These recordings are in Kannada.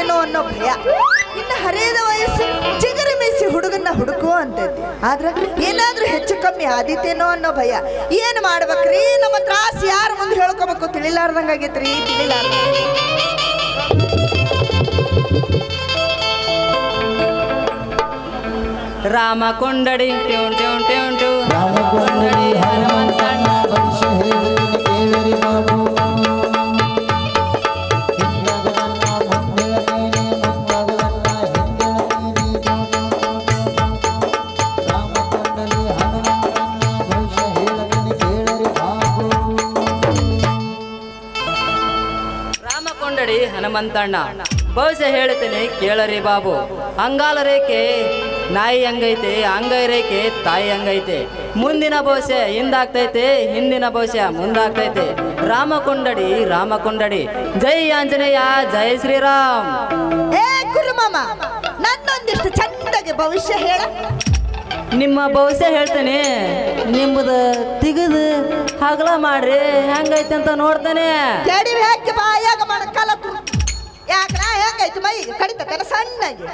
ಆದೀತೇನೋ ಅನ್ನೋ ಭಯ. ಇನ್ನು ಹರಿಯದ ವಯಸ್ಸು ಚಿಗರಿ ಮೀಸಿ ಹುಡುಗನ್ನ ಹುಡುಕು ಅಂತೈತಿ. ಆದ್ರೆ ಏನಾದ್ರೂ ಹೆಚ್ಚು ಕಮ್ಮಿ ಆದೀತೇನೋ ಅನ್ನೋ ಭಯ. ಏನ್ ಮಾಡ್ಬೇಕ್ರಿ? ನಮ್ಮ ತ್ರಾಸ ಯಾರ ಮುಂದೆ ಹೇಳ್ಕೋಬೇಕು ತಿಳಿಲಾರ್ದಂಗ ಆಗೈತ್ರಿ. ತಿಳಿಲಾರ್ದ ರಾಮ ಕೊಂಡಡಿ ಟ್ಯೂನ್ ಟ್ಯೂನ್ ಟ್ಯೂನ್ ಟ್ಯೂ ರಾಮ ಕೊಂಡಡಿ ಹನುಮಂತಣ್ಣ ಭವಿಷ್ಯ ಹೇಳಿದನು ಕೇಳರಿ ಬಾಬು. ಹಿಂದಗದನ್ನ ಮುಂದೆಳ ನೀನೆ ಮುಂದಾಗದನ್ನ ಹಿಂದೆಳ ನೀನೆ. ರಾಮ ಕೊಂಡಡಿ ಹನುಮಂತಣ್ಣ ಭವಿಷ್ಯ ಹೇಳಿದನು ಕೇಳರಿ ಬಾಬು. ರಾಮ ಕೊಂಡಡಿ ಹನುಮಂತಣ್ಣ ಭವಿಷ್ಯ ಹೇಳ್ತೀನಿ ಕೇಳರಿ ಬಾಬು. ಅಂಗಾಲ ರೇಖೆ ನಾಯಿ ಹಂಗೈತೆ, ಅಂಗೈ ರೇಖೆ ತಾಯಿ ಹಂಗೈತೆ. ಮುಂದಿನ ಭವಿಷ್ಯ ಹಿಂದಾಗ್ತೈತೆ, ಹಿಂದಿನ ಭವಿಷ್ಯ ಮುಂದಾಗ್ತೈತೆ. ರಾಮ ಕೊಂಡಡಿ ಜೈ ಆಂಜನೇಯ, ಜೈ ಶ್ರೀರಾಮ್. ಏ ಕುರುಮಾಮ, ನನ್ನೊಂದಿಷ್ಟು ಚಂದಗೆ ಭವಿಷ್ಯ ಹೇಳ. ನಿಮ್ಮ ಭವಿಷ್ಯ ಹೇಳ್ತೇನೆ. ನಿಮ್ಮದು ತೆಗೆದು ಹಗಲ ಮಾಡ್ರಿ ಹೆಂಗೈತೆ ಅಂತ ನೋಡ್ತಾನೆ. ಕೆಡಿ ಹಾಕಿ ಬಾಯಾಗ ಮಣಕಾಲ ಯಾಕ್ರ ಹೆಂಗೈತಿ ಮೈ ಕಡಿತ ಸಣ್ಣಗೆ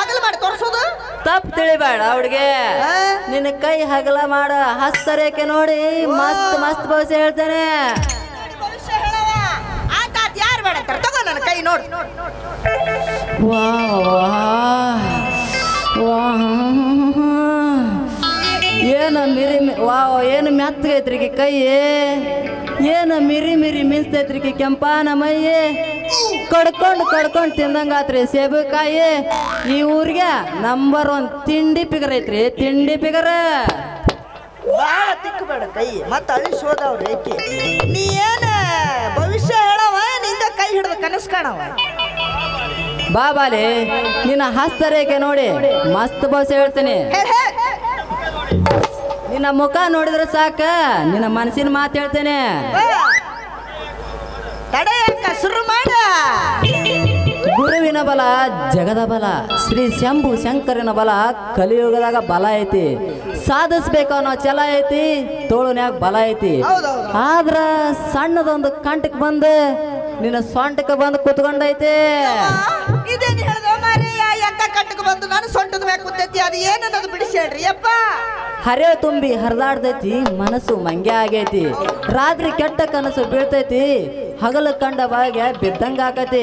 ಆಗಲ ಮಾಡಿ ತೋರಿಸೋದು ತಪ್ಪು ತಿಳಿಬೇಡ ಹುಡುಗೆ. ನಿನ್ನ ಕೈ ಹಗಲ ಮಾಡ ಹಸ್ತರೇಖೆ ನೋಡಿ ಮಸ್ತ್ ಮಸ್ತ್ ಭವಿಷ್ಯ ಹೇಳ್ತೇನೆ. ಭವಿಷ್ಯ ಹೇಳವ ಆತ ಯಾರು ಬೇಡ ಅಂತಾರೆ. ತಗೋ ನನ್ನ ಕೈ ನೋಡು. ವಾ ವಾ ಏನು ಮಿರಿ ವಾ ಏನು ಮೆತ್ತಗೈತ್ರಿ ಕೈ. ಏನು ಮಿರಿ ಮಿಂಚ್ತೈತ್ರಿ ಕೆಂಪಾನ ಮೈ. ಕಡ್ಕೊಂಡು ತಿಂದಂಗಾತ್ರಿ ಸೇಬುಕಾಯಿ. ಈ ಊರಿಗೆ ನಂಬರ್ 1 ತಿಂಡಿ ಪಿಗರ್ ಐತ್ರಿ, ತಿಂಡಿ ಪಿಗರ್. ಬಾಳ ತಿಕ್ಕಬೇಡ ಕೈ ಮತ್ತ ಅಳಿಸೋದವ್ರಿ ಏಕೆ. ನೀ ಏನ ಭವಿಷ್ಯ ಹೇಳವ ನಿಂದ ಕೈ ಹಿಡಿದು ಕನಸು ಕಾಣವ. ಬಾಬಾಲೆ ನಿನ್ನ ಹಸ್ತರೇಖೆ ನೋಡಿ ಮಸ್ತ್ ಭವಿಷ್ಯ ಹೇಳ್ತೀನಿ. ನಿನ್ನ ಮುಖ ನೋಡಿದ್ರೆ ಸಾಕ, ನಿನ್ನ ಮನಸ್ಸಿನ ಮಾತು ಹೇಳ್ತೇನೆ. ತಡೆಯಕ್ಕ ಶುರು ಮಾಡ. ಗುರುವಿನ ಬಲ ಜಗದ ಬಲ, ಶ್ರೀ ಶಂಭು ಶಂಕರನ ಬಲ ಕಲಿಯುಗದಾಗ ಬಲ ಐತಿ. ಸಾಧಿಸ್ಬೇಕು ಅನ್ನೋ ಛಲ ಐತಿ, ತೋಳುನ್ಯಾಗ ಬಲ ಐತಿ. ಆದ್ರ ಸಣ್ಣದೊಂದು ಕಂಟಕ್ಕೆ ಬಂದು ನಿನ್ನ ಸೊಂಟಕ್ಕೆ ಬಂದು ಕುತ್ಕೊಂಡೈತಿ. ಇದೇನು ಹೇಳ್ದ ಮಾರಯ್ಯ? ಎಂತ ಕಂಟಕ್ಕೆ ಬಂದು ನಾನು ಸೊಂಟದ ಮ್ಯಾಗ ಕೂತೈತಿ. ಅದು ಏನನ್ನೋದು ಬಿಡಿಸಿ ಹೇಳ್ರಿ ಅಪ್ಪ. ಹರಿವ ತುಂಬಿ ಹರಿದಾಡ್ದೈತಿ, ಮನಸ್ಸು ಮಂಗ್ಯ ಆಗೈತಿ. ರಾತ್ರಿ ಕೆಟ್ಟ ಕನಸು ಬೀಳ್ತೈತಿ, ಹಗಲು ಕಂಡ ಭಾಗ್ಯ ಬಿದ್ದಂಗ ಆಕತಿ.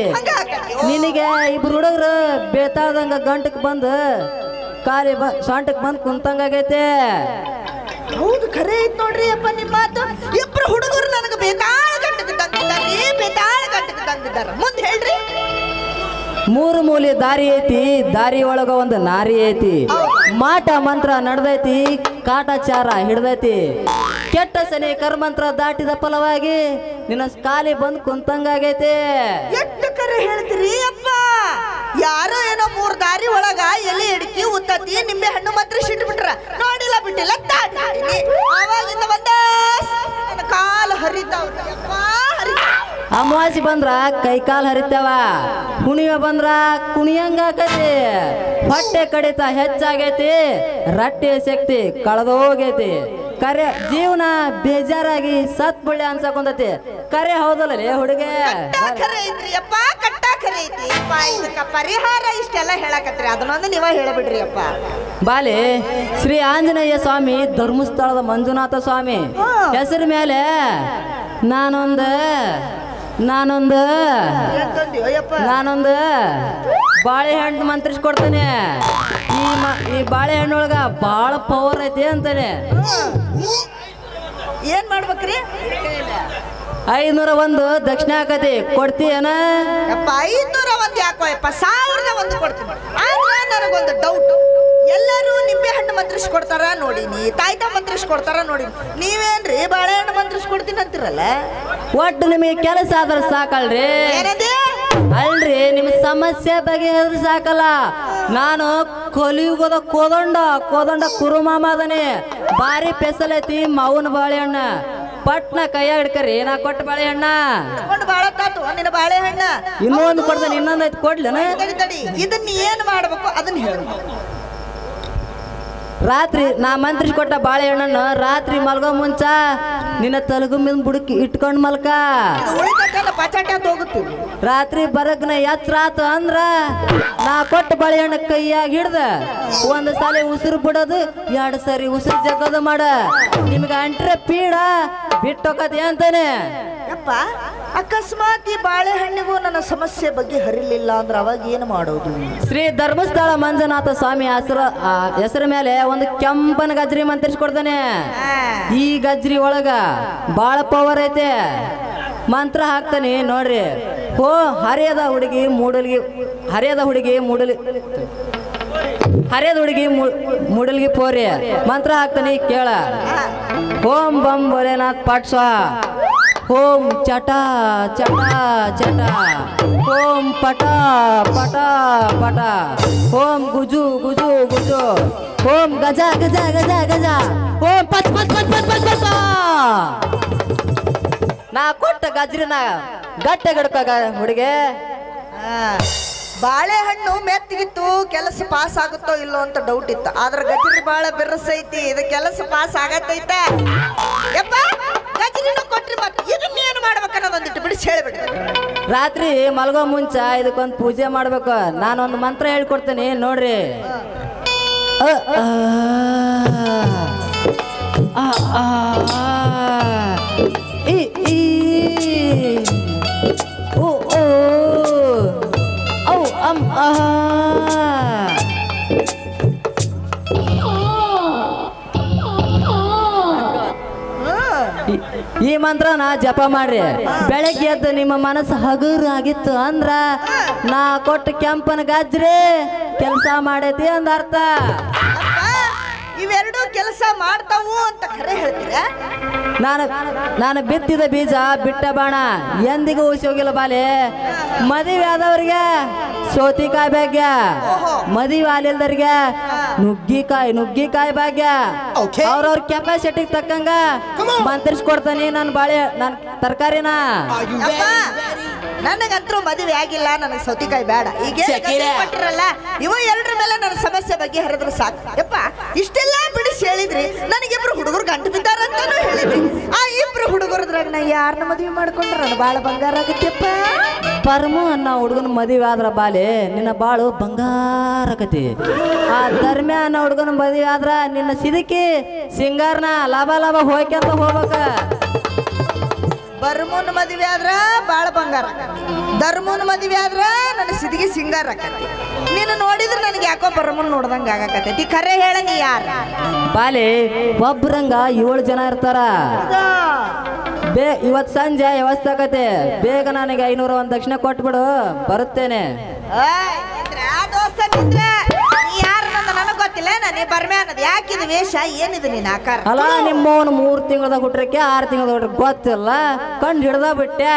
ನಿನಗೆ ಇಬ್ರು ಹುಡುಗರು ಬೇತಾಳ್ದಂಗ ಗಂಟಕ್ ಬಂದು ಕಾಲಿ ಸೊಂಟಕ್ ಬಂದು ಕುಂತಂಗಾಗೈತೆ. ಹೌದು ಖರೆ ಐತ್ ನೋಡ್ರಿ ಅಪ್ಪ ನಿಮ್ಮ ಮಾತು. ಇಬ್ರು ಹುಡುಗರು ನನಗೆ ಬೇತಾಳ ಗಂಟಕ್ಕೆ ತಂದಿದ್ದಾರೆ, ಬೇತಾಳ ಗಂಟಕ್ಕೆ ತಂದಿದ್ದಾರೆ. ಮುಂದೆ ಹೇಳ್ರಿ. ಮೂರು ಮೂಲೆ ದಾರಿ ಐತಿ, ದಾರಿ ಒಳಗ ಒಂದು ನಾರಿ ಐತಿ. ಮಾಟ ಮಂತ್ರ ನಡೆದೈತಿ, ಕಾಟಾಚಾರ ಹಿಡ್ದೈತಿ. ಕೆಟ್ಟ ಸನಿ ಕರ್ಮಂತ್ರ ದಾಟಿದ ಫಲವಾಗಿ ನಿನ್ನ ಖಾಲಿ ಬಂದ್ ಕುಂತಂಗಾಗೈತಿ. ಎಷ್ಟು ಕರೆ ಹೇಳ್ತೀರಿ ಅಪ್ಪ. ಯಾರೋ ಏನೋ 3 ದಾರಿ ಒಳಗ ಎಲೆ ಹಿಡ್ಕಿ ಉತ್ತತಿ ನಿಂಬೆ ಹಣ್ಣು ಮಾತ್ರ ಸಿಟ್ಟು ಬಿಟ್ರ ನೋಡಿಲ್ಲ ಬಿಟ್ಟಿಲ್ಲ ತಾಡ್ತೀನಿ. ಅವಾಗಿಂದ ಬಂದ ಕಾಲು ಹರಿತಾವ್ರಿ ಅಪ್ಪ, ಹರಿತಾವ. ಅಮಾವಾಸಿ ಬಂದ್ರ ಕೈ ಕಾಲು ಹರಿತಾವ, ಕುಣಿಯ ಬಂದ್ರ ಕುಣಿಯಂಗಾಕತಿ. ಹೊಟ್ಟೆ ಕಡಿತ ಹೆಚ್ಚಾಗೈತಿ, ರಟ್ಟೆ ಶಕ್ತಿ ಕಳೆದೋಗೈತಿ. ಕರೆ ಜೀವನ ಬೇಜಾರಾಗಿ ಸತ್ ಬಳ್ಳಿ ಅನ್ಸಕೊಂಡತಿ. ಕರೆ ಹೌದಲ್ಲ ಹುಡುಗ? ಖರೆ ಐತ್ರಿ ಅಪ್ಪ, ಕಟ್ಟ ಖರೆ ಐತಿ ಅಪ್ಪ. ಇದಕ್ಕ ಪರಿಹಾರ ಇಷ್ಟೆಲ್ಲ ಹೇಳಕತ್ರಿ, ಅದನ್ನೊಂದು ನೀವ ಹೇಳಬಿಡ್ರಿ ಅಪ್ಪ. ಬಾಲೆ ಶ್ರೀ ಆಂಜನೇಯ ಸ್ವಾಮಿ ಧರ್ಮಸ್ಥಳದ ಮಂಜುನಾಥ ಸ್ವಾಮಿ ಹೆಸರು ಮೇಲೆ ನಾನೊಂದು ಬಾಳೆಹಣ್ಣು ಮಂತ್ರಿಸ್ಕೊಡ್ತೇನೆ. ಈ ಬಾಳೆಹಣ್ಣೊಳಗ ಬಾಳ ಪವರ್ ಐತಿ ಅಂತಾನೆ. ಏನ್ ಮಾಡ್ಬೇಕ್ರಿ? 501 ದಕ್ಷಿಣ ಆಕತಿ ಕೊಡ್ತೀಯನ? ಯಪ್ಪ 501 ಯಾಕೋ ಯಪ್ಪ, 1001 ಕೊಡ್ತೀನಿ. ಆದ್ರೆ ನನಗೊಂದು ಡೌಟ್. ಎಲ್ಲರೂ ನಿಂಬೆ ಹಣ್ಣು ಮಂತ್ರಿಸ್ಕೊಡ್ತಾರ ನೋಡಿನಿ, ತಾಯ್ತ ಮಂತ್ರಿಸ್ಕೊಡ್ತಾರ ನೋಡಿನಿ. ನೀವೇನ್ರಿ ಬಾಳೆಹಣ್ಣು ಮಂತ್ರಿಸ್ಕೊಡ್ತೀನಿ ಅಂತಿರಲ್ಲ? ಒಟ್ಟು ನಿಮಗೆ ಕೆಲಸ ಆದ್ರೆ ಸಾಕಲ್ರಿ? ಅಲ್ರಿ, ನಿಮ್ ಸಮಸ್ಯೆ ಬಗೆಹರಿದ್ರೆ ಸಾಕಲ್ಲ. ನಾನು ಕಲಿಯುಗದ ಕೋದಂಡ ಕುರುಮಾಮ ಅದನಿ. ಭಾರಿ ಪೆಸಲ್ ಐತಿ ಮಾವನ ಬಾಳೆಹಣ್ಣ. ಪಟ್ನ ಕೈಯಾಗ ಹಿಡ್ಕರಿ, ನಾ ಕೊಟ್ಟ ಬಾಳೆಹಣ್ಣ ನಿನ್ನ ಬಾಳೆಹಣ್ಣ ಇನ್ನೊಂದು ಕೊಡ್ತಾನೆ. ಇನ್ನೊಂದು ಐತಿ ಕೊಡ್ಲೇನ? ಇದನ್ನ ಏನ್ ಮಾಡ್ಬೇಕು ಅದನ್ನ ಹೇಳು. ರಾತ್ರಿ ನಾ ಮಂತ್ರಿಸಿ ಕೊಟ್ಟ ಬಾಳೆಹಣ್ಣನ್ನು ರಾತ್ರಿ ಮಲ್ಗೋ ಮುಂಚ ನಿನ್ನ ತಲಗು ಮೇಲೆ ಬುಡಕಿ ಇಟ್ಕೊಂಡ್ ಮಲ್ಕ ಉಳಿತಲ್ಲ ಪಚಾಟ ಅಂತ ಹೋಗುತ್ತೆ ರಾತ್ರಿ ಬರಗ್ನ ಎಚ್ಚರ ಆತು ಅಂದ್ರ ನಾ ಕೊಟ್ಟ ಬಾಳೆಹಣ್ಣ ಕೈಯಾಗ ಹಿಡ್ದ ಒಂದ್ ಸಾಲಿ ಉಸಿರು ಬಿಡೋದು 2 ಸರಿ ಉಸಿರು ಜಗದ ಮಾಡ ನಿಮ್ಗೆ ಅಂಟ್ರೆ ಪೀಡ ಬಿಟ್ಟೋಕತಿ ಅಂತಾನೆ. ಯಪ್ಪ ಅಕಸ್ಮಾತ್ ಈ ಬಾಳೆಹಣ್ಣಿಗೂ ನನ್ನ ಸಮಸ್ಯೆ ಬಗ್ಗೆ ಹರಿಲಿಲ್ಲ ಅಂದ್ರೆ ಅವಾಗ ಏನು ಮಾಡೋದು? ಶ್ರೀ ಧರ್ಮಸ್ಥಳ ಮಂಜುನಾಥ ಸ್ವಾಮಿ ಹೆಸರ ಮೇಲೆ ಒಂದು ಕೆಂಪನ ಗಜ್ರಿ ಮಂತ್ರಿಸ್ಕೊಡ್ತಾನೆ. ಈ ಗಜ್ರಿ ಒಳಗ ಬಾಳ ಪವರ್ ಐತೆ. ಮಂತ್ರ ಹಾಕ್ತಾನೆ ನೋಡ್ರಿ. ಹೋ ಹರಿಯದ ಹುಡುಗಿ ಮೂಡಲ್ಗಿ ಪೋರಿ ಮಂತ್ರ ಹಾಕ್ತಾನೆ ಕೇಳ. ಓಂ ಬಂ ಭೋಲೆನಾಥ್ ಪಾಟ್ ಸ್ವಾಹ. ಓಂ ಚಟ ಚಟ ಚಟ. ಓಂ ಪಟ ಪಟ ಪಟ. ಓಂ ಗುಜು ಗುಜು ಗುಜು. ಓಂ ಗಜ ಗಜ ಗಜ ಗಜ. ಓಂ ಪಚ್ ಪಚ್ ಪಚ್ ಪಚ್ ಪಚ್ ಪಚ್. ನಾ ಕೊಟ್ಟ ಗಜ್ರಿನ ಗಟ್ಟೆ ಗಡ್ಕ ಹುಡುಗೆ. ಬಾಳೆಹಣ್ಣು ಮೆತ್ತಗಿತ್ತು, ಕೆಲಸ ಪಾಸ್ ಆಗುತ್ತೋ ಇಲ್ಲೋ ಅಂತ ಡೌಟ್ ಇತ್ತು. ಆದ್ರೆ ಗಜ್ರಿ ಬಾಳ ಬಿರ್ಸೈತಿ, ಇದು ಕೆಲಸ ಪಾಸ್ ಆಗತ್ತೈತ. ಯಪ್ಪ ಗಜ್ರಿನ ಕೊಟ್ರಿ ಮತ್ತೆ ಇದನ್ನ ಏನು ಮಾಡ್ಬೇಕನ್ನೋದು ಒಂದಿಟ್ಟು ಬಿಡಿಸಿ ಹೇಳಿಬಿಡಿ. ರಾತ್ರಿ ಮಲ್ಗೋ ಮುಂಚ ಇದಕ್ಕೊಂದು ಪೂಜೆ ಮಾಡ್ಬೇಕು. ನಾನೊಂದು ಮಂತ್ರ ಹೇಳ್ಕೊಡ್ತೇನೆ ನೋಡ್ರಿ. ಈ ಈ ಓ ಓ ಔ ಅಂ ಈ ಮಂತ್ರನ ಜಪ ಮಾಡ್ರಿ. ಬೆಳಗ್ಗೆ ಎದ್ದು ನಿಮ್ಮ ಮನಸ್ಸು ಹಗುರು ಆಗಿತ್ತು ಅಂದ್ರ ನಾ ಕೊಟ್ಟ ಕೆಂಪನ ಗಜ್ರಿ ಕೆಲಸ ಮಾಡೈತಿ ಅಂದ ಅರ್ಥ. ಇವೆರಡು ಕೆಲಸ ಮಾಡ್ತಾವು ಅಂತ ಖರೆ ಹೇಳ್ತೀರ? ನಾನು ಬಿತ್ತಿದ ಬೀಜ ಬಿಟ್ಟ ಬಾಣ ಎಂದಿಗೂ ಉಸಿ ಹೋಗಿಲ್ಲ ಬಾಲೆ. ಮದುವೆ ಆದವ್ರಿಗೆ ಸೌತಿಕಾಯಿ ಭಾಗ್ಯ, ಮದುವೆ ಆಲಿಲ್ದವ್ರಿಗೆ ನುಗ್ಗಿಕಾಯಿ ಭಾಗ್ಯ. ಅವ್ರವ್ರ ಕೆಪಾಸಿಟಿಗೆ ತಕ್ಕಂಗ ಮಂತ್ರಿಸ್ಕೊಡ್ತಾನೆ ನನ್ನ ತರಕಾರಿನ. ನನಗಂತರೂ ಮದುವೆ ಆಗಿಲ್ಲ, ನನಗೆ ಸೌತಿಕಾಯಿ ಬೇಡ. ಈಗ ಕೊಟ್ಟಿರಲ್ಲ ಇವ ಎರಡರ ಮೇಲೆ ನನ್ನ ಸಮಸ್ಯೆ ಬಗ್ಗೆ ಹರಿದ್ರು ಸಾಕು. ಯಪ್ಪ ಇಷ್ಟೆಲ್ಲ ಬಿಡಿಸಿ ಹೇಳಿದ್ರಿ. ನನಗಿಬ್ರು ಹುಡುಗರು ಗಂಟು ಬಿದ್ದಾರಂತಾನು ಹೇಳಿದ್ರಿ. ಆ ಇಬ್ರು ಹುಡುಗರದ್ರಾಗ ನಾ ಯಾರನ್ನ ಮದುವೆ ಮಾಡ್ಕೊಂಡ್ರೆ ನನ್ನ ಬಾಳ ಬಂಗಾರ ಆಗತ್ತೆಪ್ಪ. ಪರಮು ಅನ್ನೋ ಹುಡುಗನ ಮದುವೆ ಆದ್ರ ಬಾಲೆ ನಿನ್ನ ಬಾಳು ಬಂಗಾರ ಆಕತಿ. ಆ ಧರ್ಮ್ಯ ಅನ್ನೋ ಹುಡುಗನ ಮದುವೆ ಆದ್ರ ನಿನ್ನ ಸಿದಕಿ ಸಿಂಗಾರನ ಲಾಭ ಹೋಯ್ಕಂತ ಹೋಗ್ಬೇಕ. ಬರ್ಮೂನ್ ಮದುವೆ ಆದ್ರ ಬಾಳ ಬಂಗಾರ, ಧರ್ಮೂನ್ ಮದುವೆ ಆದ್ರ ನನ್ನ ಸಿದಿಗೆ ಸಿಂಗಾರ ಆಕತಿ. ನೀನು ನೋಡಿದ್ರೆ ನನಗೆ ಯಾಕೋ ಬರ್ಮೂನ್ ನೋಡ್ದಂಗ ಆಗಾಕತೈತಿ. ಖರೆ ಹೇಳ ನೀ ಯಾರ? ಬಾಲೆ ಒಬ್ರಂಗ 7 ಜನ ಇರ್ತಾರ. ಇವತ್ ಸಂಜೆ ವ್ಯವಸ್ಥೆ ಆಕತೆ. ಬೇಗ ನನಗೆ 500 ಒಂದು ದಕ್ಷಿಣ ಕೊಟ್ಬಿಡು, ಬರುತ್ತೇನೆ. ನನಗ್ ಗೊತ್ತಿಲ್ಲ, ನನಗೆ ಬರ್ಮೆ ಅನ್ನೋದು ಯಾಕಿದು ವೇಷ, ಏನಿದು ನೀನ್ ಆಕಾರ? ಅಲ್ಲ ನಿಮ್ಮವನು 3 ತಿಂಗಳದಾಗ ಹುಟ್ರಕ್ಕೆ 6 ತಿಂಗಳದಾಗ ಹುಟ್ರಕ್ಕೆ ಗೊತ್ತಿಲ್ಲ, ಕಂಡು ಹಿಡ್ದ ಬಿಟ್ಟೆ.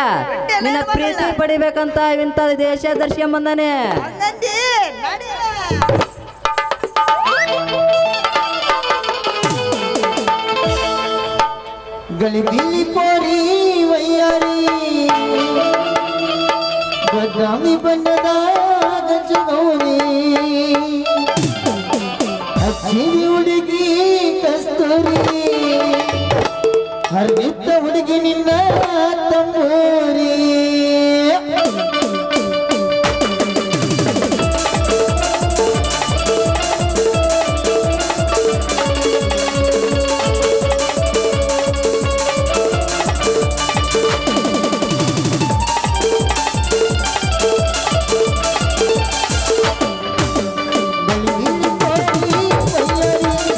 ನಿನ್ನ ಪ್ರೀತಿ ಪಡಿಬೇಕಂತ ಇಂಥ ದೇಶ ದರ್ಶನ ಬಂದಾನೆ. ಗಲಿಬಿಲಿ ಪೋರಿ ವಯ್ಯಾರಿ ಬದಾಮಿ ಬಣ್ಣದ ಗಜಗೌರಿ ಹಸಿರಿ ಹುಡುಗಿ ಕಸ್ತೂರಿ ಹರಿದ ಹುಡುಗಿ ನಿನ್ನ ತಂಬೂರಿ. ಗಲಿಬಿಲಿ ಪೋರಿ ವಯ್ಯಾರಿ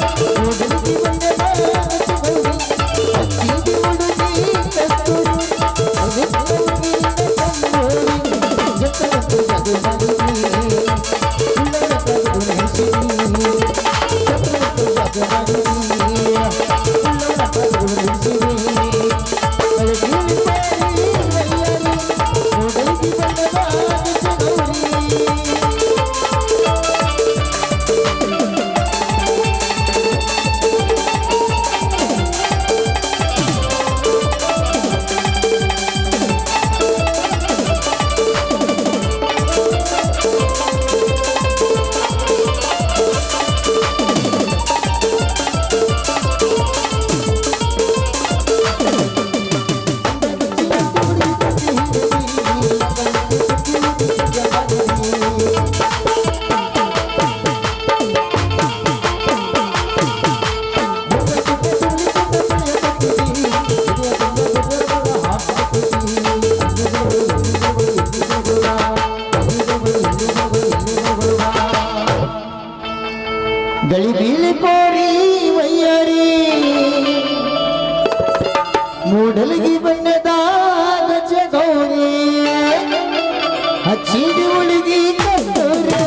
ಹಚ್ಚಿದ ಹುಡುಗಿ ಕಣ್ಣೂರೆ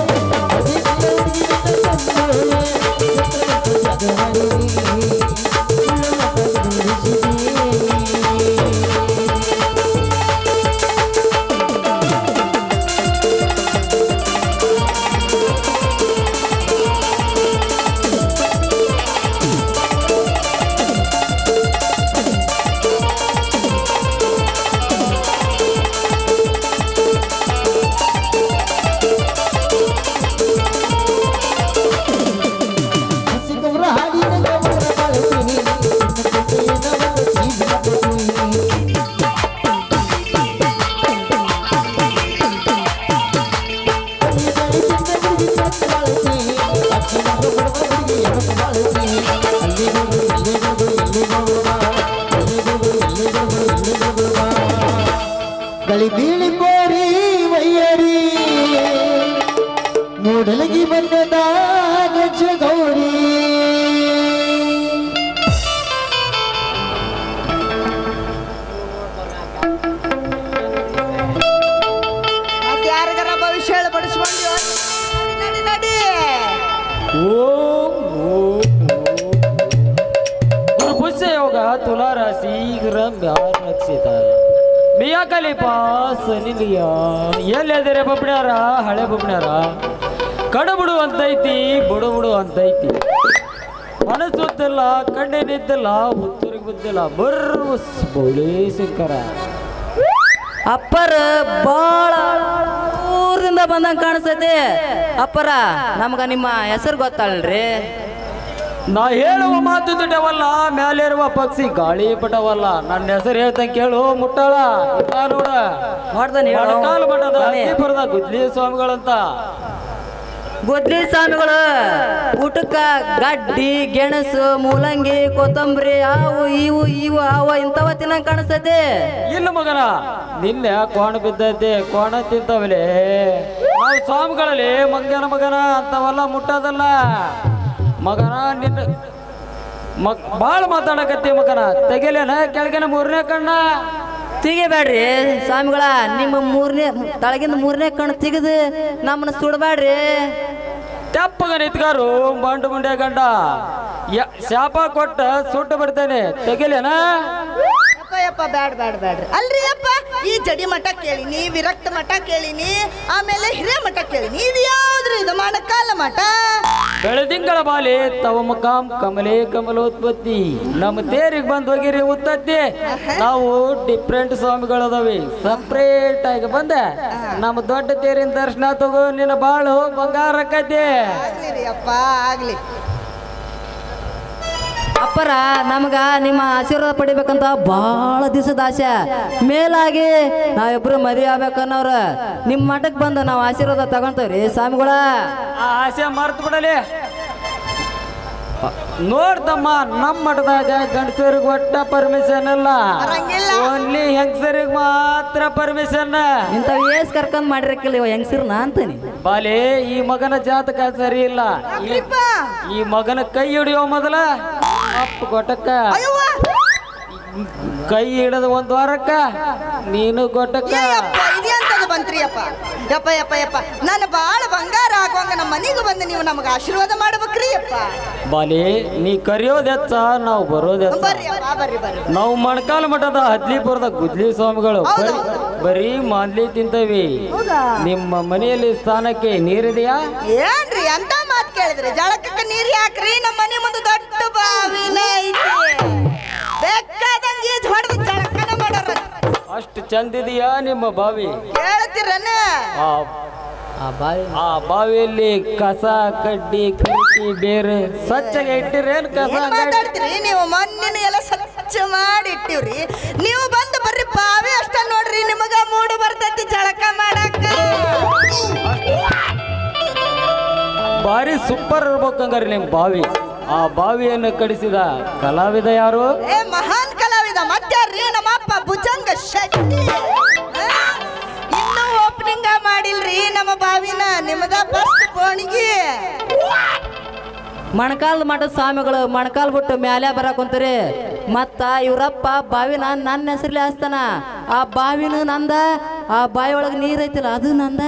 ಗಳಿ ಬೀಳಿ ಕೋರಿ ವಯ್ಯರಿ ಮೂಡಲಗಿ ಬಂದದ ಗಜ್ಜ ಗೌರಿ ಮತ್ತೆ ಯಾರಿಗಾರ ಭವಿಷ್ಯ ಹೇಳಿ ಬಡಿಸ್ಕೊಂಡು ನಡಿ ನಡಿ ಗುರುಪುಷ್ಯ ಯೋಗ ತುಲಾರಾಶಿ ನಕ್ಷಿತ ಮಿಯಾ ಕಲಿಪಾ ಸನಿಲಿಯ ಎಲ್ಲೆದರೆ ಬಬ್ಣ್ಯಾರ ಹಳೆ ಬಬ್ಣ್ಯಾರ ಕಡುಬಿಡು ಅಂತೈತಿ ಬುಡು ಅಂತೈತಿ ಮನಸ್ಸುತ್ತಿಲ್ಲ ಕಣ್ಣೇನಿದ್ದಿಲ್ಲ ಹುತ್ತೂರಿಗೆ ಬಿದ್ದಿಲ್ಲ ಬರ್ಸ್ ಬೋಳಿ ಶಂಕರ ಅಪ್ಪರ ಬಾಳ ಊರಿಂದ ಬಂದಂಗ ಕಾಣಿಸ್ತೈತಿ. ಅಪ್ಪರ ನಮ್ಗ ನಿಮ್ಮ ಹೆಸರು ಗೊತ್ತಲ್ರಿ? ನಾ ಹೇಳುವ ಮಾತು ದುಡ್ಡವಲ್ಲ ಮ್ಯಾಲಿರುವ ಪಕ್ಷಿ ಗಾಳಿ ಪಟವಲ್ಲ. ನನ್ನ ಹೆಸರು ಹೇಳ್ತಂಗೆ ಕೇಳು ಮುಟ್ಟಾಳ ನೋಡ ಮಾಡ್ದಾನೆ ಕಾಲು ಮಠದ ದೀಪುರದ ಗುದ್ಲಿ ಸ್ವಾಮಿಗಳಂತ. ಗುದ್ಲಿ ಸ್ವಾಮಿಗಳು ಊಟಕ್ಕ ಗಡ್ಡಿ ಗೆಣಸು ಮೂಲಂಗಿ ಕೊತ್ತಂಬರಿ ಅವು ಇವು ಅವ ಇಂಥವ ತಿನ್ನಂಗ ಕಾಣಿಸ್ತೈತಿ. ಇಲ್ಲ ಮಗನ ನಿನ್ನೆ ಕೋಣ ಬಿದ್ದೈತೆ ಕೋಣ ತಿಂತವಲೆ. ನಾವು ಸ್ವಾಮಿಗಳಲ್ಲಿ ಮಂಗನ ಮಗನ ಅಂತವಲ್ಲ ಮುಟ್ಟೋದಲ್ಲ ಮಗನ. ನಿನ್ನ ಭಾಳ ಮಾತಾಡಕತ್ತಿ ಮಗನ. ತೆಗಿಲೇನ ಕೆಳಗಿನ ಮೂರನೇ ಕಣ್ಣ ತೆಗಿಬೇಡ್ರಿ ಸ್ವಾಮಿಗಳ. ನಿಮ್ಮ ತಳಗಿಂದ ಮೂರನೇ ಕಣ್ಣು ತೆಗೆದು ನಮ್ಮನ್ನ ಸುಡಬೇಡ್ರಿ. ತೆಪ್ಪಗ ನಿತ್ಗಾರು ಬಂಡು ಮುಂಡೆ ಗಂಡ ಶಾಪ ಕೊಟ್ಟ ಸುಟ್ಟು ಬಿಡ್ತೇನೆ. ತೆಗಿಲೇನ ಯಪ್ಪ ಬ್ಯಾಡ್ರಿ ಅಲ್ರಿ ಅಪ್ಪ, ಈ ಜಡಿ ಮಠ ಕೇಳಿನಿ, ವಿರಕ್ತ ಮಠ ಕೇಳಿನಿ, ಆಮೇಲೆ ಹಿರೇ ಮಠ ಕೇಳಿನಿ. ಇದು ಯಾವ್ದ್ರಿ? ಇದು ಮಣಕಾಲ ಮಠ. ಬೆಳದಿಂಗಳ ಬಾಲಿ ತವ ಮುಖಾಂ ಕಮಲೇ ಕಮಲೋತ್ಪತ್ತಿ. ನಮ್ಮ ತೇರಿಗೆ ಬಂದ್ ಹೋಗಿರಿ ಉತ್ತತ್ತಿ. ನಾವು ಡಿಫ್ರೆಂಟ್ ಸ್ವಾಮಿಗಳದಾವಿ. ಸಪ್ರೇಟ್ ಆಗಿ ಬಂದ ನಮ್ಮ ದೊಡ್ಡ ತೇರಿನ ದರ್ಶನ ತಗೋ. ನಿನ್ನ ಬಾಳು ಬಂಗಾರ ಆಕತಿ. ಆಗ್ಲಿ ಅಪ್ಪ ಆಗ್ಲಿ. ಅಪ್ಪರ ನಮಗ ನಿಮ್ಮ ಆಶೀರ್ವಾದ ಪಡಿಬೇಕಂತ ಬಹಳ ದಿವಸದ ಆಸೆ. ಮೇಲಾಗಿ ನಾವಿಬ್ರು ಮದುವೆ ಆಗ್ಬೇಕನ್ನೋರ ನಿಮ್ಮ ಮಠಕ್ಕೆ ಬಂದು ನಾವು ಆಶೀರ್ವಾದ ತಗೊಂತೇವ್ರಿ ಸ್ವಾಮಿಗಳ. ಆ ಆಸೆ ಮರ್ತು ಬಿಡಲಿ. ನೋಡ್ತಮ್ಮ ನಮ್ಮ ಮಠದಾಗ ಗಂಡಸರಿಗೆ ಒಟ್ಟ ಪರ್ಮಿಷನ್ ಇಲ್ಲ, ಬರಂಗಿಲ್ಲ. ಓನ್ಲಿ ಹೆಂಗಸರಿಗೆ ಮಾತ್ರ ಪರ್ಮಿಷನ್. ಇಂಥವ್ ಏಸ್ ಕರ್ಕೊಂಡ್ ಮಾಡಿರಕ್ಕಿಲ್ಲ ಇವ ಹೆಂಗಸಿರ್ನ ಅಂತಾನೆ. ಬಾಲೆ ಈ ಮಗನ ಜಾತಕ ಸರಿ ಇಲ್ಲ. ಯಾಕ್ರಿಪ್ಪ? ಈ ಮಗನ ಕೈ ಹಿಡಿಯೋ ಮೊದಲ ಅಪ್ಪ ಕೊಟ್ಟಕ್ಕ ಅಯ್ಯವ್ವ. ಕೈ ಹಿಡದ ಒಂದ್ ವಾರಕ್ಕ ನೀನು ಕೊಟ್ಟಕ್ಕ. ಇದೆಂತದು ಬಂತ್ರಿ ಅಪ್ಪ? ಯಪ್ಪ ನಾನು ಬಾಳ ಬಂಗಾರ ಆಗುವಂಗ ನಮ್ಮ ಮನೆಗೆ ಬಂದು ನೀವು ನಮಗೆ ಆಶೀರ್ವಾದ ಮಾಡ್ಬೇಕ್ರಿ ಅಪ್ಪ. ಬಾಲೆ ನೀ ಕರಿಯೋದ್ ಹೆಚ್ಚ, ನಾವು ಬರೋದ್ ಹೆಚ್ಚ. ಬರ್ರಿ ಅಪ್ಪ ಬರ್ರಿ. ನಾವು ಮಣಕಾಲ ಮಠದ ಹದ್ಲಿಪುರದ ಗುದ್ಲಿ ಸ್ವಾಮಿಗಳು. ಬರೀ ಮಾನ್ಲಿ ತಿಂತೇವಿ. ಹೌದಾ? ನಿಮ್ಮ ಮನೆಯಲ್ಲಿ ಸ್ನಾನಕ್ಕೆ ನೀರಿದೆಯಾ? ಏನ್ರಿ ಅಂತ ಮಾತು ಕೇಳಿದ್ರಿ? ಜಳಕಕ್ಕ ನೀರ್ ಯಾಕ್ರಿ? ನಮ್ಮ ಮನೆ ಮುಂದೆ ದೊಡ್ಡ ಬಾವಿನ ಐತಿ. ಬೇಕಾದಂಗೆ ಈಜ್ ಹೊಡೆದು ಜಳಕನ ಮಾಡೋರ. ಅಷ್ಟು ಚಂದಿದೆಯಾ ನಿಮ್ಮ ಬಾವಿ? ಹೇಳ್ತೀರನ? ಆ ಬಾವಿಯಲ್ಲಿ ಕಸ ಕಡ್ಡಿ ಕಿಟಕಿ ಬೇರೆ ಸ್ವಚ್ಛಗೆ ಇಟ್ಟಿರೇನ್? ಕಸ ಏನ್ ಮಾತಾಡ್ತೀರಿ ನೀವು? ಮೊನ್ನೆ ಎಲ್ಲ ಸ್ವಚ್ಛ ಮಾಡಿ ಇಟ್ಟಿವ್ರಿ. ನೀವು ಬಂದು ಬರ್ರಿ ಬಾವಿ ಅಷ್ಟ ನೋಡ್ರಿ, ನಿಮಗ ಮೂಡು ಬರ್ತೈತಿ ಜಳಕ ಮಾಡಕ. ಭಾರಿ ಸೂಪರ್ ಇರ್ಬೇಕಂಗಾರಿ ನಿಮ್ ಬಾವಿ. ಆ ಬಾವಿಯನ್ನು ಕಡಿಸಿದ ಕಲಾವಿದ ಯಾರು? ಏ ಮಹಾನ್ ಕಲಾವಿದ ಮತ್ತಾರ್ರಿ? ನಮ್ಮಪ್ಪ ಭುಜಂಗ ಶೆಟ್ಟಿ. ಇನ್ನೂ ಓಪನಿಂಗ್ ಮಾಡಿಲ್ರಿ ನಮ್ಮ ಬಾವಿನ. ನಿಮ್ಮದ ಫಸ್ಟ್ ಬೋಣಿಗೆ. ಮಣಕಾಲ್ ಮಠದ ಸ್ವಾಮಿಗಳು ಮಣಕಾಲ್ ಬಿಟ್ಟು ಮ್ಯಾಲೆ ಬರಕ್ ಕುಂತೀರಿ. ಮತ್ತ ಇವ್ರಪ್ಪ ಬಾವಿನ ನನ್ನ ಹೆಸರ್ಲಿ ಹಾಸ್ತಾನ. ಆ ಬಾವಿನ ನಂದ ಆ ಬಾಯಿ ಒಳಗೆ ನೀರ್ ಐತಿಲ್ಲ ಅದು ನಂದ.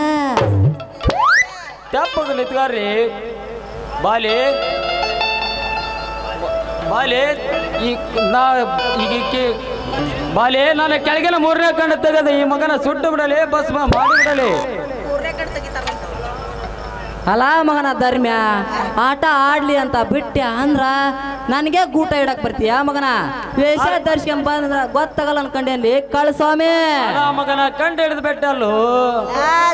ತೆಪ್ಪಗ ನಿಂತ್ಕಾರ್ರಿ. ಬಾಲಿ ಬಾಲಿ ಈಗ ಬಾಲಿ ನಾನು ಕೆಳಗೆಲ್ಲ 3ನೇ ಕಣ್ಣು ತೆಗೆದ ಈ ಮಗನ ಸುಟ್ಟು ಬಿಡಲಿ, ಭಸ್ಮ ಮಾಡಿ ಬಿಡಲಿ. ಅಲ್ಲ ಮಗನ ಧರ್ಮ್ಯ, ಆಟ ಆಡ್ಲಿ ಅಂತ ಬಿಟ್ಟೆ ಅಂದ್ರ ನನಗೆ ಗೂಟ ಇಡಕ್ ಬರ್ತೀಯ ಮಗನ? ವೇಷ ಧರಿಸ್ಕೊಂಡ್ ಬಂದ್ರ ಗೊತ್ತಾಗಲ್ಲ ಅನ್ಕೊಂಡೇನ್ಲಿ ಕಳ್ಸ್ವಾಮಿ. ಮಗನ ಕಂಡು ಹಿಡಿದು ಬಿಟ್ಟಲ್ಲು.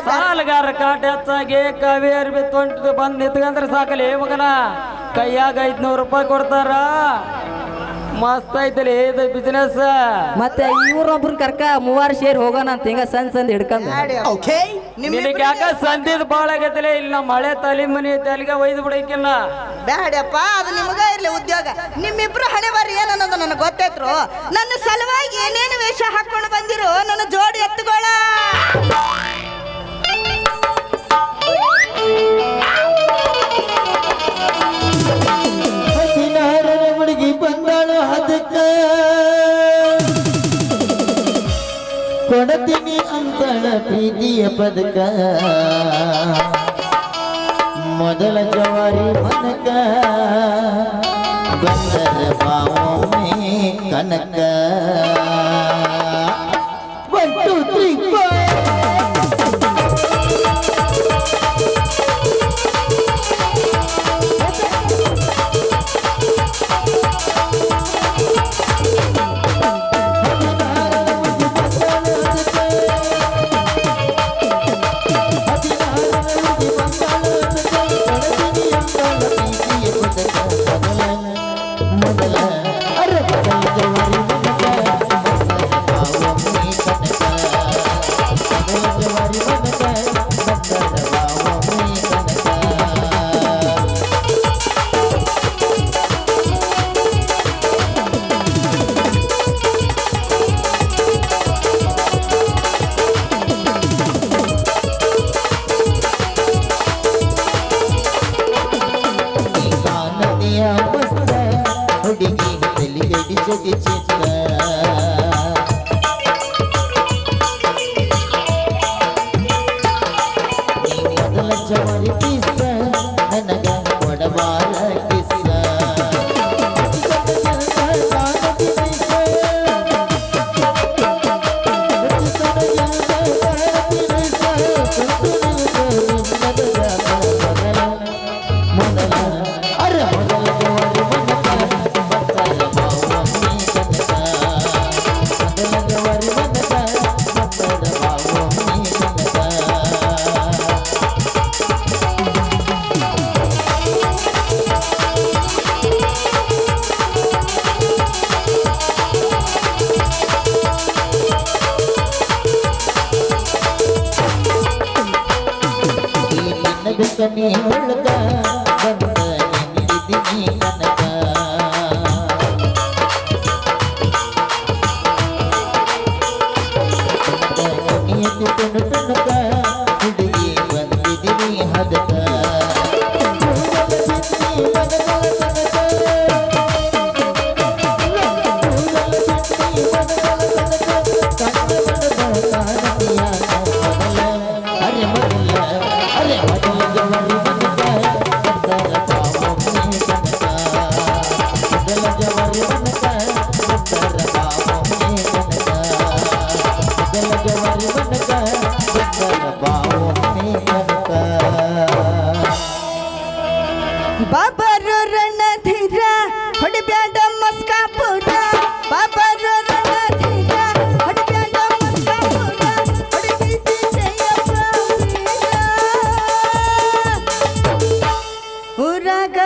ಸಾಲಗಾರ ಕಾಟ ಹೆಚ್ಚಾಗಿ ಕಾವೇರಿ ಬಿತ್ತು ಬಂದ್ ನಿಂತ್ಕಂದ್ರೆ ಸಾಕಲಿ ಮಗನ. ಕೈಯಾಗ 500 ರೂಪಾಯಿ ಕೊಡ್ತಾರ. ಮಸ್ತ್ ಐತಲಿ ಇದು ಬಿಸಿನೆಸ್. ಮತ್ತೆ ಇವ್ರೊಬ್ರನ್ನ ಕರ್ಕ 3 ಸೇರಿ ಹೋಗೋಣ ಅಂತ ಹಿಂಗ ಸಂದ್ ಹಿಡ್ಕೊಂಡ್. ನಿನಗೆ ಯಾಕ ಸಂದಿದ್ ಬಾಳ ಆಗೈತಲೆ. ಇಲ್ಲಿ ನಮ್ಮ ಮಳೆ ತಲೆ ಮನಿ ಐತೆ, ಅಲ್ಲಿಗೆ ಒಯ್ದು ಬಿಡಕ್ಕಿಲ್ಲ. ಬ್ಯಾಡ್ಯಪ್ಪ, ಅದು ನಿಮಗ ಇರ್ಲಿ ಉದ್ಯೋಗ. ನಿಮ್ಮಿಬ್ರು ಹಣೆ ಬಾರಿ ಏನನ್ನೋದು ನನಗೆ ಗೊತ್ತೈತ್ರು. ನನ್ನ ಸಲುವಾಗಿ ಏನೇನು ವೇಷ ಹಾಕೊಂಡು ಬಂದಿರೋ ನನ್ನ ಜೋಡಿ ಎತ್ತುಗೋಳ. ಹುಡುಗಿ ಬಂದಾಳು ಅದಕ್ಕ ಕೊಡತೀನಿ ಅಂತಳ ಪ್ರೀತಿಯ ಪದಕ. ಮೊದಲ ಜವಾರಿ ಮನಕ ಬಂದರ ಬಾವೊಮ್ಮೆ ಕನಕ. 1 2 3 4 ಕನಿ ಒಳಗ ಬಂದ ನಿಂದಿದ್ದೀನಿ ಕನಕ ಕನಿಯತಿ ತುಣುಕ ಹುಡುಗಿ ಬಂದಿದ್ದೀನಿ ಹದಕ ಬಾಬರು ರಣಧೀರ ಹೊಡಿಬ್ಯಾಡ ಮಸ್ಕಾಪುರ ಬಾಬರು ರಣಧೀರ ಹೊಡಿಬ್ಯಾಡ ಮಸ್ಕಾಪುರ ಹೊಡಿಬಿದ್ದಿ ಜಯಪ್ಪ ಊರಾಗ